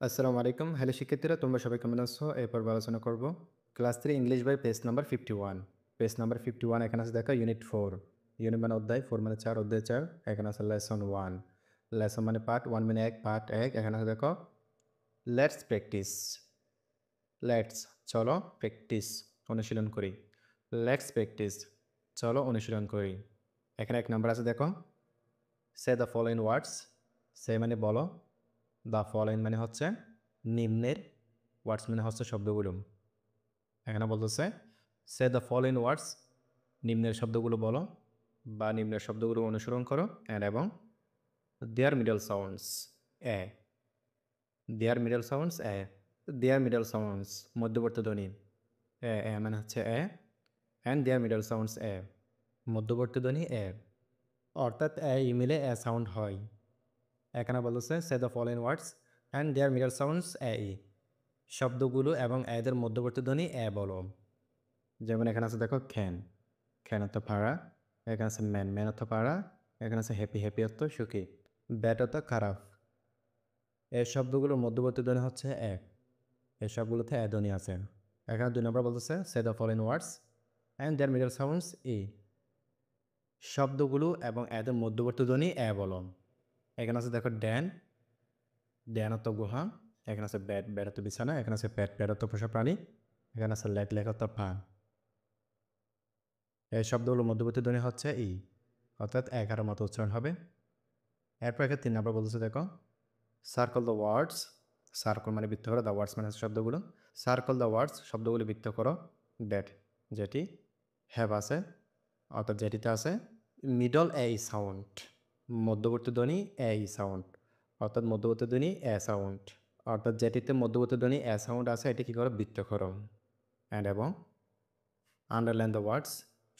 আসসালামু আলাইকুম। হ্যালো শিক্ষার্থীরা, তোমরা সবাই কেমন আছো? এই পর্বে আলোচনা করব ক্লাস 3 ইংলিশ বই পেজ নাম্বার 51। পেজ নাম্বার 51 এখানে আছে দেখো ইউনিট 4। ইউনিট মানে অধ্যায়, 4 মানে 4, অধ্যায় 4। এখানে আছে লেসন 1। লেসন মানে পার্ট, 1 মানে 1, পার্ট 1। এখানে আছে দেখো লেটস প্র্যাকটিস। লেটস চলো প্র্যাকটিস অনুশীলন করি। লেটস প্র্যাকটিস চলো অনুশীলন করি। এখানে 1 নাম্বার আছে দেখো সে দ্য ফলোইং ওয়ার্ডস। সে মানে বলো, দ্য ফলোইং মানে হচ্ছে নিম্নের, ওয়ার্ডস মানে হচ্ছে শব্দগুলো। এখানে বলতেছে সে দ্য ফলোইং ওয়ার্ডস, নিম্নের শব্দগুলো বলো বা নিম্নের শব্দগুলো অনুসরণ করো। অ্যান্ড এবং দেয়ার মিডল সাউন্ডস এ, দেয়ার মিডল সাউন্ডস এ, দেয়ার মিডল সাউন্ডস মধ্যবর্তী ধ্বনি এ মানে হচ্ছে এ। অ্যান্ড দেয়ার মিডল সাউন্ডস এ, মধ্যবর্তী ধ্বনি এ, অর্থাৎ এ ইমেলে এ সাউন্ড হয়। এখানে বলতেছে say the following words and their middle sounds A E, শব্দগুলো এবং এদের মধ্যবর্তী ধ্বনি এ বলো। যেমন এখানে আছে দেখো খ্যান, খ্যান অর্থ পাড়া। এখানে আছে ম্যান, ম্যান অর্থ পাড়া। এখানে আছে হ্যাপি, হ্যাপি অর্থ সুখী। ব্যাড অর্থ খারাপ। এই শব্দগুলোর মধ্যবর্তী ধ্বনি হচ্ছে এক, এই সবগুলোতে এ ধ্বনি আছে। এখানে 2 নম্বর বলতেছে say the following words and their middle sounds E, শব্দগুলো এবং এদের মধ্যবর্তী ধ্বনি এ বলো। এখানে আছে দেখো ড্যান, ড্যান অর্থ গুহা। এখানে আছে ব্যাড, ব্যাড অর্থ বিছানা। এখানে আছে প্যাট, প্যাট অর্থ পোষা প্রাণী। এখানে আছে লেক, লেক অর্থ পা। এই শব্দগুলোর মধ্যবর্তী ধ্বনি হচ্ছে ই, অর্থাৎ 11 মতো উচ্চারণ হবে। এরপর এখানে 3 নম্বর বলতেছে দেখো সার্কল দ্য ওয়ার্ডস। সার্কল মানে বৃত্ত করো, দ্য ওয়ার্ডস মানে হচ্ছে শব্দগুলো। সার্কল দ্য ওয়ার্ডস, শব্দগুলো বৃত্ত করো। ড্যাট যেটি হ্যাভ আছে, অর্থাৎ যেটিতে আছে মিডল এ সাউন্ড, মধ্যবর্তী ধ্বনি এ সাউন্ড, অর্থাৎ মধ্যবর্তী ধ্বনি এ সাউন্ড, অর্থাৎ যেটিতে মধ্যবর্তী ধ্বনি এ সাউন্ড আছে এটি কী করো, বৃত্ত করো। অ্যান্ড এবং আন্ডারলাইন দ্য ওয়ার্ডস,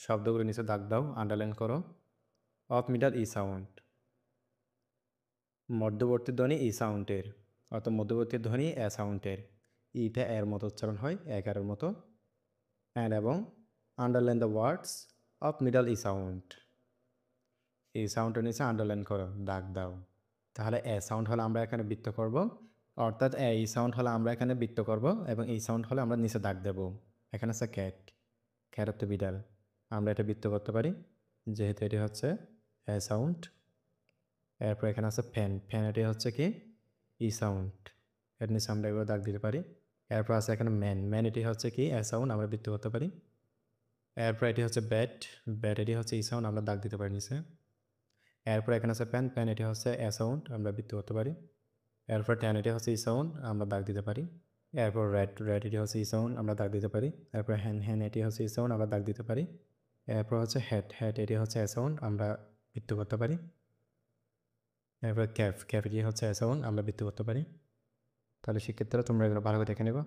শব্দগুলো নিচে দাগ দাও, আন্ডারলাইন করো। অফ মিডল ই সাউন্ড, মধ্যবর্তী ধ্বনি ই সাউন্ডের, অর্থাৎ মধ্যবর্তী ধ্বনি এ সাউন্ডের। ইতে এর মতো উচ্চারণ হয়, এগারের মতো। অ্যান্ড এবং underline the words of middle E sound, এই সাউন্ডের নিচে আন্ডারলাইন করো, দাগ দাও। তাহলে এ সাউন্ড হলে আমরা এখানে বৃত্ত করব, অর্থাৎ এই সাউন্ড হলে আমরা এখানে বৃত্ত করব এবং এই সাউন্ড হলে আমরা নিচে দাগ দেব। এখানে আছে ক্যাট, ক্যাট অর্থ বিড়াল, আমরা এটা বৃত্ত করতে পারি যেহেতু এটি হচ্ছে এ সাউন্ড। এরপর এখানে আছে ফ্যান, ফ্যান এটি হচ্ছে কি ই সাউন্ড, এর নিচে আমরা এগুলো দাগ দিতে পারি। এরপর আছে এখানে ম্যান, ম্যান এটি হচ্ছে কি এ সাউন্ড, আমরা বৃত্ত করতে পারি। এরপর এটি হচ্ছে ব্যাট, ব্যাট এটি হচ্ছে ই সাউন্ড, আমরা দাগ দিতে পারি নিচে। এরপর এখানে আছে প্যান, প্যান এটি হচ্ছে এ সাউন্ড, আমরা বৃত্ত করতে পারি। এরপর ট্যান এটি হচ্ছে ই সাউন্ড, আমরা দাগ দিতে পারি। এরপর রেড, রেড এটি হচ্ছে ই সাউন্ড, আমরা দাগ দিতে পারি। এরপর হ্যান, হ্যান এটি হচ্ছে ই সাউন্ড, আমরা দাগ দিতে পারি। এরপর হচ্ছে হ্যাট, হ্যাট এটি হচ্ছে এ সাউন্ড, আমরা বৃত্ত করতে পারি। এরপর ক্যাফ, ক্যাফ এটি হচ্ছে এ সাউন্ড, আমরা বৃত্ত করতে পারি। তাহলে শিক্ষার্থীরা তোমরা এগুলো ভালো করে দেখে নেবা।